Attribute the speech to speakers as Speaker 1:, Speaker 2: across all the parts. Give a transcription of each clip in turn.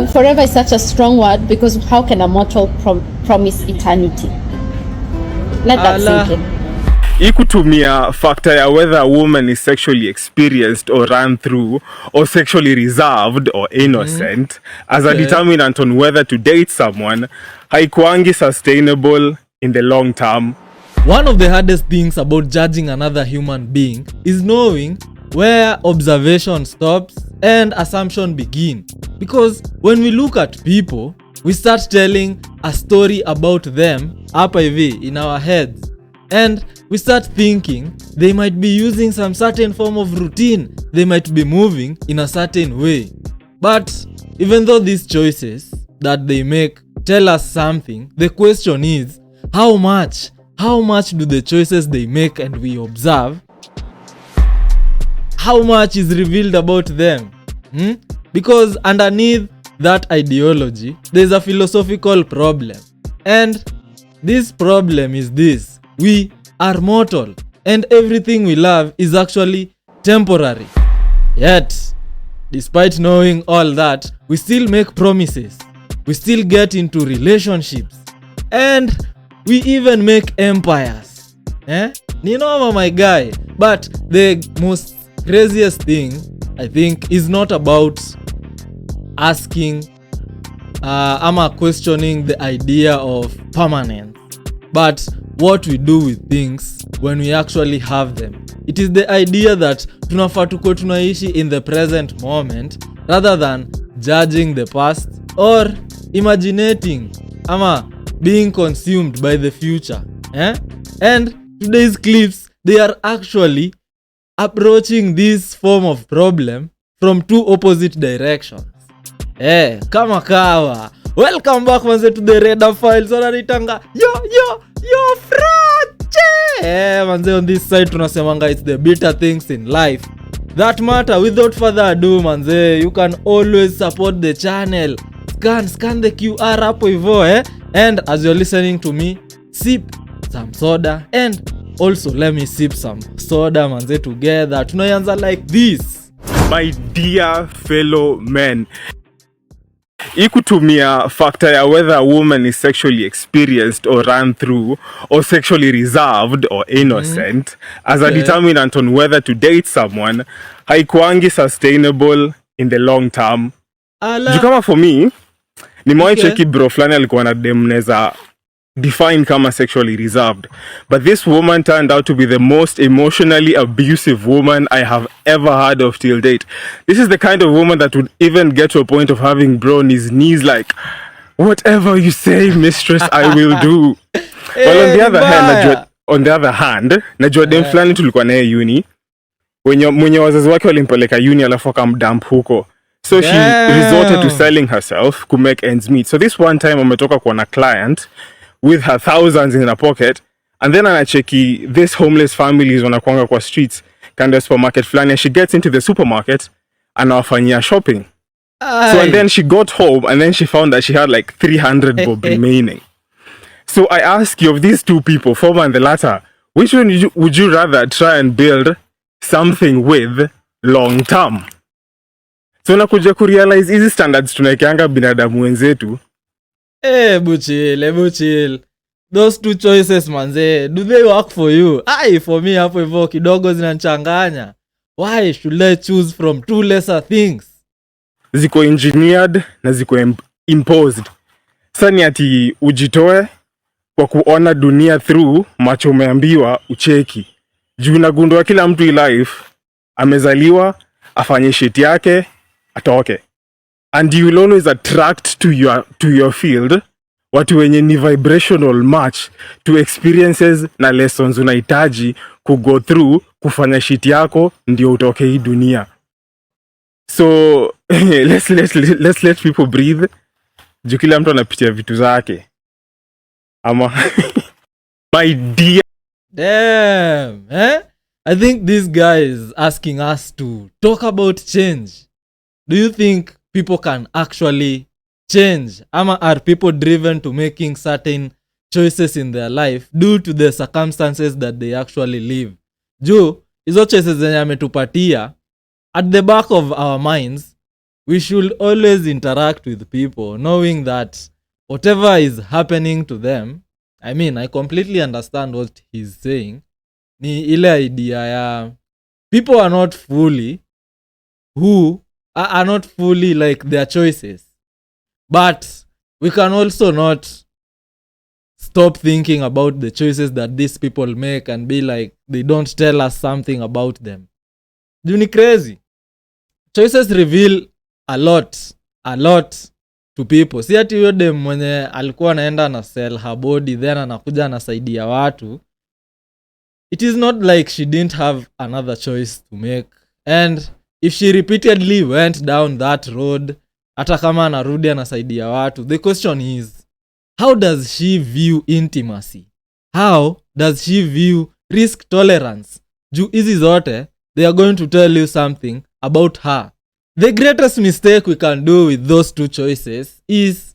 Speaker 1: Forever is such a strong word because how can a mortal promise eternity? Let that sink in.
Speaker 2: Ikutumia factor ya whether a woman is sexually experienced or run through or sexually reserved or innocent as a determinant on whether to date someone haikuangi sustainable in the long term.
Speaker 3: One of the hardest things about judging another human being is knowing where observation stops and assumption begin. Because when we look at people, we start telling a story about them hapa hivi in our heads. And we start thinking they might be using some certain form of routine. They might be moving in a certain way. But even though these choices that they make tell us something, the question is, how much do the choices they make and we observe, how much is revealed about them? Because underneath that ideology, there's a philosophical problem. And this problem is this: we are mortal and everything we love is actually temporary. Yet, despite knowing all that, we still make promises. We still get into relationships. And we even make empires. Ni noma, my guy. But the most craziest thing, I think, is not about asking ama questioning the idea of permanence, but what we do with things when we actually have them. It is the idea that tunafaa tuko tunaishi in the present moment rather than judging the past or imaginating ama being consumed by the future. And today's clips, they are actually approaching this form of problem from two opposite directions. Kama kawa. Welcome back manze to the RadaFiles. Wananitanga yo frache. Manze, on this side tunasemanga it's the bitter things in life that matter. Without further ado manze, you can always support the channel. Scan the QR hapo hivyo and as you're listening to me, sip some soda and also let me sip some soda manze together. Tunaanza like this.
Speaker 2: My dear fellow men, ikutumia factor ya whether a woman is sexually experienced or run through or sexually reserved or innocent as a determinant on whether to date someone haikuangi sustainable in the long term. Kama for me, nimewahi cheki bro flani alikuwa na dem neza define kama sexually reserved, but this woman turned out to be the most emotionally abusive woman I have ever heard of till date. This is the kind of woman that would even get to a point of having bro on his knees like, whatever you say mistress I will do. Well, on the other hand najua dem flani tulikuwa naye uni mwenye wazazi wake walimpeleka uni alafu akamdump huko. So she resorted to selling herself to make ends meet. So this one time ametoka kwa na client with her thousands in her pocket, and then anacheki this homeless families wanakuanga kwa streets kando ya supermarket flani, and she gets into the supermarket anawafanyia shopping. So and then she got home and then she found that she had like 300 bob remaining. So I ask you, of these two people, former and the latter, which one would you rather try and build something with long term? So nakuja kurealize hizi standards tunaikeanga binadamu wenzetu.
Speaker 3: Buchil. Those two choices manze, do they work for you? For me hapo hivyo kidogo zinachanganya. Why should I choose from two lesser things?
Speaker 2: Ziko engineered na ziko imposed. Sani ati ujitoe kwa kuona dunia through macho umeambiwa ucheki. Juu nagundua kila mtu in life amezaliwa afanye shit yake atoke. And you will always attract to your field watu wenye ni vibrational match to experiences na lessons unahitaji go through kufanya shit yako ndio utoke hii dunia. So let's let people breathe. Juu kila mtu anapitia vitu zake. Ama my dear.
Speaker 3: Damn, I think this guy is asking us to talk about change. Do you think people can actually change? Ama are people driven to making certain choices in their life due to the circumstances that they actually live? Juu, hizo choices zenye ametupatia, at the back of our minds, we should always interact with people knowing that whatever is happening to them, I mean, I completely understand what he's saying. Ni ile idea ya people are not fully like their choices, but we can also not stop thinking about the choices that these people make and be like they don't tell us something about them. Juni crazy. Choices reveal a lot to people. Si ati huyo dem mwenye alikuwa anaenda na sell her body then anakuja anasaidia watu. It is not like she didn't have another choice to make, and if she repeatedly went down that road, hata kama anarudi anasaidia watu, the question is, how does she view intimacy? How does she view risk tolerance? Juu hizi zote, they are going to tell you something about her. The greatest mistake we can do with those two choices is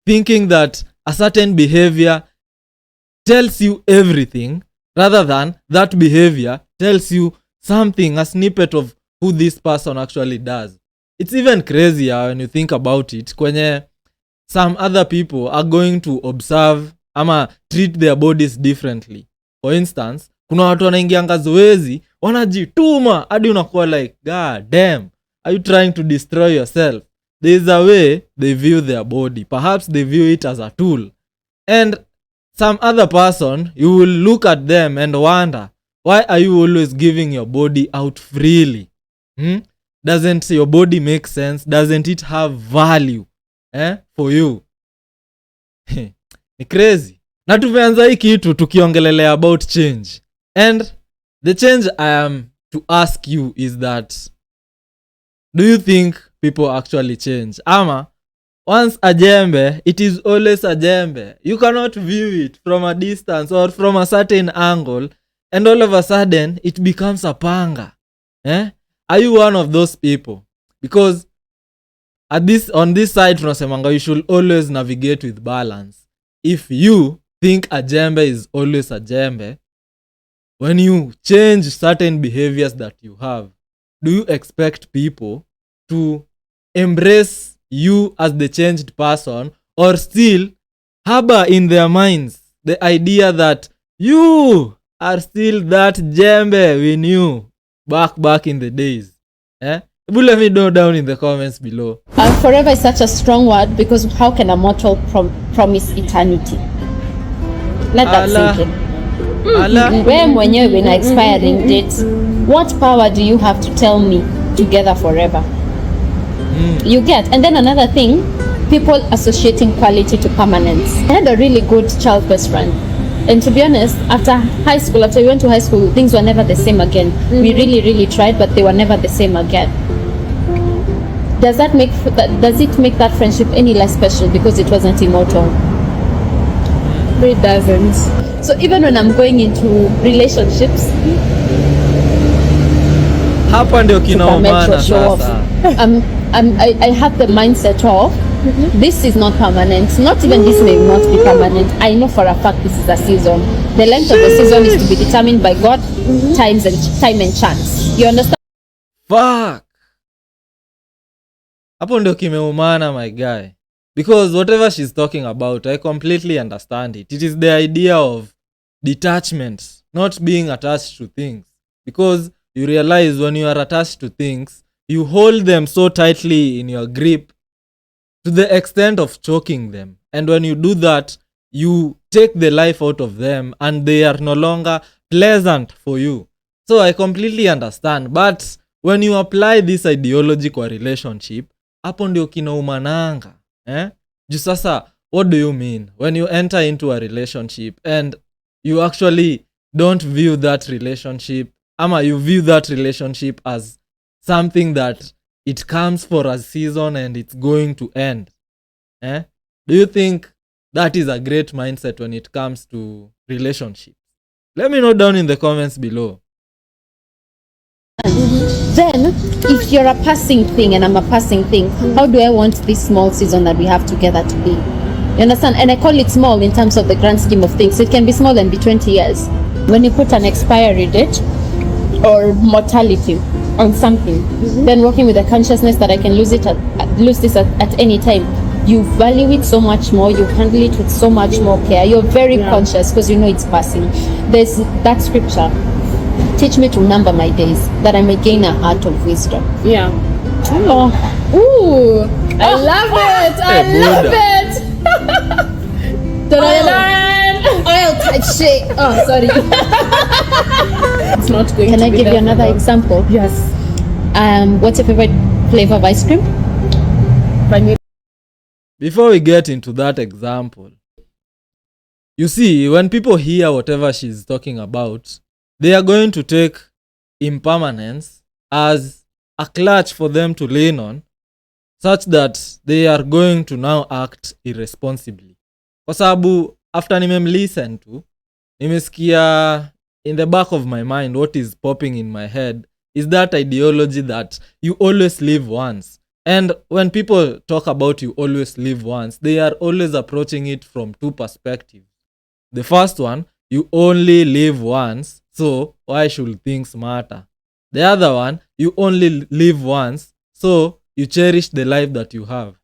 Speaker 3: thinking that a certain behavior tells you everything, rather than that behavior tells you something, a snippet of who this person actually does. It's even crazier when you think about it, kwenye some other people are going to observe ama treat their bodies differently. For instance, kuna watu wanaingianga zoezi wanajituma hadi unakuwa like, god damn, are you trying to destroy yourself? There is a way they view their body. Perhaps they view it as a tool, and some other person, you will look at them and wonder, why are you always giving your body out freely? Doesn't your body make sense? Doesn't it have value for you? Ni crazy. Na tumeanza hii kitu tukiongelelea about change, and the change I am to ask you is that, do you think people actually change? Ama once a jembe, it is always a jembe. You cannot view it from a distance or from a certain angle, and all of a sudden it becomes a panga. Are you one of those people? Because on this side tunasemanga you should always navigate with balance. If you think a jembe is always a jembe, when you change certain behaviors that you have, do you expect people to embrace you as the changed person, or still harbor in their minds the idea that you are still that jembe we knew back in the days? Let me know down in the comments below.
Speaker 1: Forever is such a strong word, because how can a mortal promise eternity? Let that sink in. Wewe mwenyewe na expiring dates, what power do you have to tell me together forever? You get. And then another thing, people associating quality to permanence. I had a really good child best friend, and to be honest, after we went to high school, things were never the same again. We really tried, but they were never the same again. Does it make that friendship any less special because it wasn't immortal? It doesn't. So even when I'm going into relationships,
Speaker 3: hapa ndio kinaomana sasa.
Speaker 1: I have the mindset of, this is not permanent. Not even this may not be permanent. I know for a fact this is a season. The length of the season is to be determined by God, time and chance. You understand?
Speaker 3: Fuck. Hapo ndio kimeumana, my guy. Because whatever she's talking about, I completely understand it. It is the idea of detachment, not being attached to things. Because you realize when you are attached to things, you hold them so tightly in your grip to the extent of choking them. And when you do that, you take the life out of them and they are no longer pleasant for you. So I completely understand. But when you apply this ideology kwa relationship, hapo ndio kinaumananga. Juu sasa, what do you mean? When you enter into a relationship and you actually don't view that relationship, ama you view that relationship as something that it comes for a season and it's going to end. Do you think that is a great mindset when it comes to relationships? Let me know down in the comments below.
Speaker 1: Then, if you're a passing thing and I'm a passing thing, how do I want this small season that we have together to be? You understand? And I call it small in terms of the grand scheme of things. It can be small and be 20 years. When you put an expiry date or mortality, on something, then working with the consciousness that I can lose this at any time, you value it so much more, you handle it with so much more care, you're very conscious because you know it's passing. There's that scripture, teach me to number my days that I may gain a heart of wisdom.
Speaker 4: Yeah.
Speaker 1: Oh.
Speaker 4: Ooh, I love it. I love it.
Speaker 1: Oil type shit. Oh, sorry.
Speaker 4: It's not going
Speaker 1: Can
Speaker 4: to
Speaker 1: I
Speaker 4: be
Speaker 1: give you
Speaker 4: that
Speaker 1: another
Speaker 4: long.
Speaker 1: example?
Speaker 4: Yes.
Speaker 1: What's your favorite flavor of ice cream?
Speaker 4: Vanilla.
Speaker 3: Before we get into that example, you see, when people hear whatever she's talking about, they are going to take impermanence as a clutch for them to lean on, such that they are going to now act irresponsibly. Kwa sababu after nimemlisten to, nimesikia in the back of my mind, what is popping in my head is that ideology that you always live once. And when people talk about you always live once, they are always approaching it from two perspectives. The first one, you only live once, so why should things matter? The other one, you only live once, so you cherish the life that you have.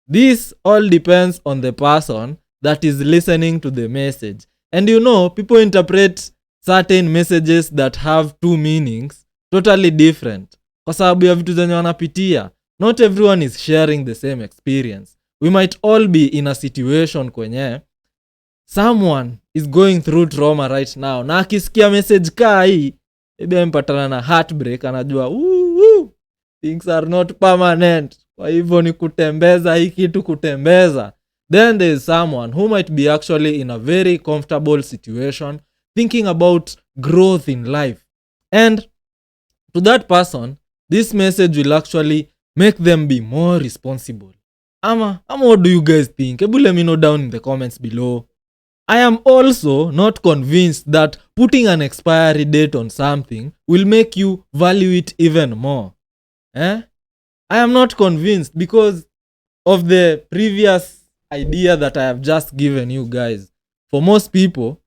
Speaker 3: This all depends on the person that is listening to the message. And you know, people interpret certain messages that have two meanings totally different. Kwa sababu ya vitu zenye wanapitia. Not everyone is sharing the same experience. We might all be in a situation kwenye someone is going through trauma right now. Na akisikia message kaa hii, maybe amepatana na heartbreak, anajua things are not permanent. Kwa hivyo ni kutembeza hii kitu kutembeza. Then there is someone who might be actually in a very comfortable situation, thinking about growth in life. And to that person, this message will actually make them be more responsible. Ama what do you guys think? Ebu let me know down in the comments below. I am also not convinced that putting an expiry date on something will make you value it even more. I am not convinced because of the previous idea that I have just given you guys. For most people,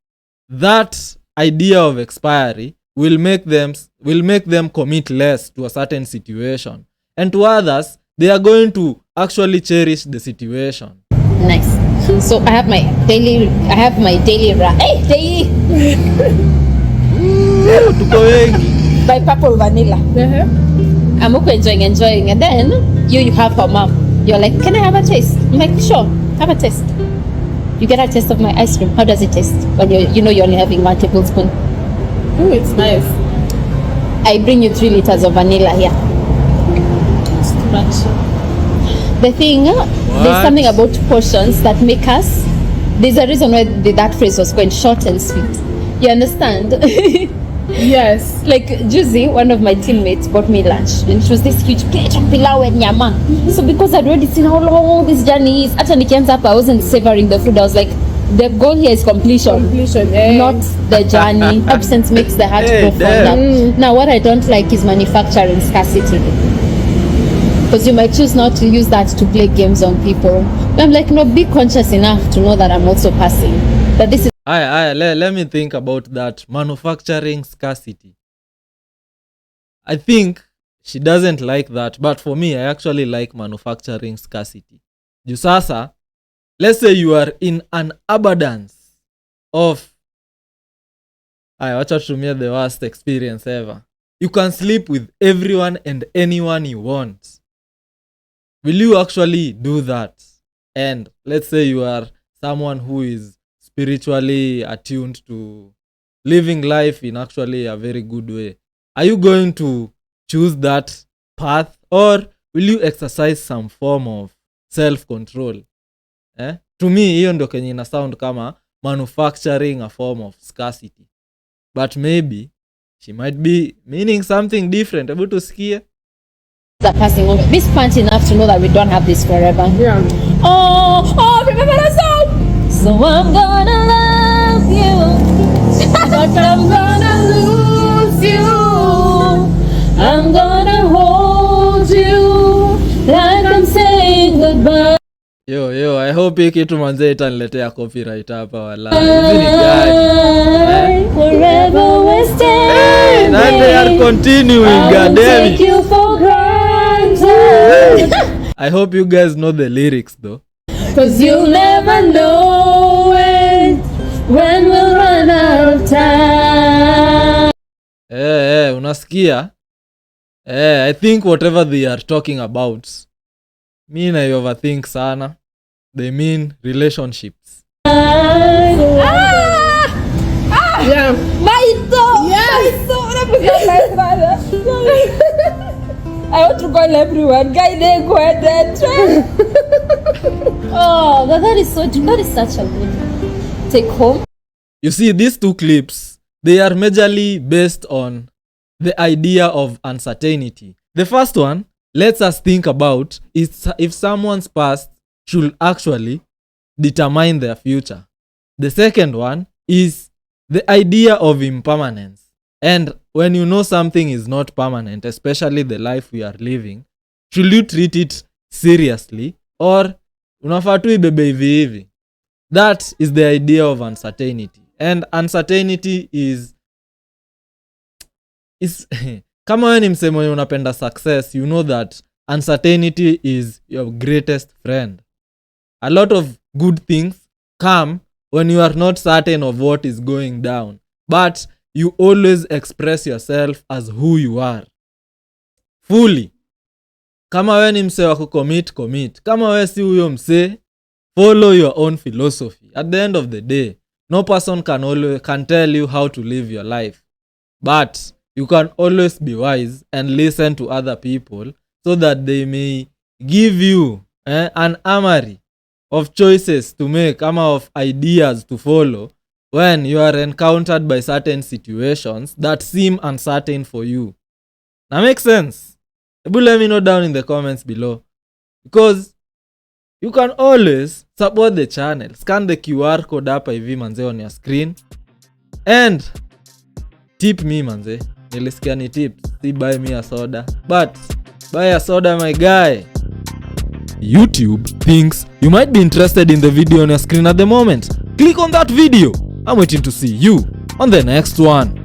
Speaker 3: that idea of expiry will make them commit less to a certain situation. And to others, they are going to actually cherish the situation.
Speaker 1: Nice. So I have my daily
Speaker 3: Tuko wengi.
Speaker 1: by purple vanilla. I'm okay enjoying, and then you have for mom. You're like, can I have a taste? I'm like, sure, have a taste. You get a taste of my ice cream. How does it taste when you're only having 1 tablespoon?
Speaker 4: Ooh, it's nice.
Speaker 1: I bring you 3 liters of vanilla here.
Speaker 4: It's too much.
Speaker 1: The thing, there's something about portions that make us. There's a reason why that phrase was going short and sweet. You understand?
Speaker 4: Yes.
Speaker 1: Like Juicy, one of my teammates bought me lunch, and it was this huge plate of pilau and nyama. So because I'd already seen how long this journey is, after nikianza up, I wasn't savoring the food. I was like, the goal here is completion, not the journey. Absence makes the heart grow fonder. Now, what I don't like is manufacturing scarcity, because you might choose not to use that to play games on people. But I'm like, no, be conscious enough to know that I'm also passing. That this is.
Speaker 3: Let me think about that manufacturing scarcity. I think she doesn't like that, but for me, I actually like manufacturing scarcity. Juu sasa, let's say you are in an abundance of, wacha tutumie the worst experience ever. You can sleep with everyone and anyone you want. Will you actually do that? And let's say you are someone who is spiritually attuned to living life in actually a very good way. Are you going to choose that path, or will you exercise some form of self-control? To me, hiyo ndo kenye ina sound kama manufacturing a form of scarcity. But maybe she might be meaning something different. Hebu tusikie.
Speaker 1: That passing over. Be smart enough to know that we don't have this forever.
Speaker 4: Yeah.
Speaker 1: Oh, remember that song? So I'm gonna love you, but I'm gonna lose you. I'm gonna hold you like I'm saying goodbye.
Speaker 3: Yo, I hope hii kitu manze itaniletea copyright hapa wala. Hizi ni gani?
Speaker 1: Forever we're standing.
Speaker 3: And they are continuing, god damn
Speaker 1: Take
Speaker 3: it.
Speaker 1: you for granted.
Speaker 3: I hope you guys know the lyrics though.
Speaker 1: Cause you'll never know when we'll run out of time.
Speaker 3: Unasikia? I think whatever they are talking about, me na overthink sana. They mean relationships.
Speaker 4: Yeah.
Speaker 5: I want to call everyone. Guy, they go ahead and
Speaker 1: Oh, that is such a good take home.
Speaker 3: You see, these two clips, they are majorly based on the idea of uncertainty. The first one lets us think about is if someone's past should actually determine their future. The second one is the idea of impermanence. And when you know something is not permanent, especially the life we are living, should you treat it seriously or unafaa tu ibebe hivi hivi? That is the idea of uncertainty. And uncertainty is kama wewe ni msemo mwenye unapenda success, you know that uncertainty is your greatest friend. A lot of good things come when you are not certain of what is going down, but you always express yourself as who you are fully. Kama wewe ni mse wa kucommit, commit. Kama wewe si huyo mse, follow your own philosophy. At the end of the day, no person can tell you how to live your life, but you can always be wise and listen to other people so that they may give you an armory of choices to make, of ideas to follow when you are encountered by certain situations that seem uncertain for you. That makes sense? Let me know down in the comments below, because you can always support the channel. Scan the QR code hapa hivi manze on your screen and tip me manze. Nilisikia ni tips, si buy me a soda, but buy a soda my guy. YouTube thinks you might be interested in the video on your screen at the moment. Click on that video. I'm waiting to see you on the next one.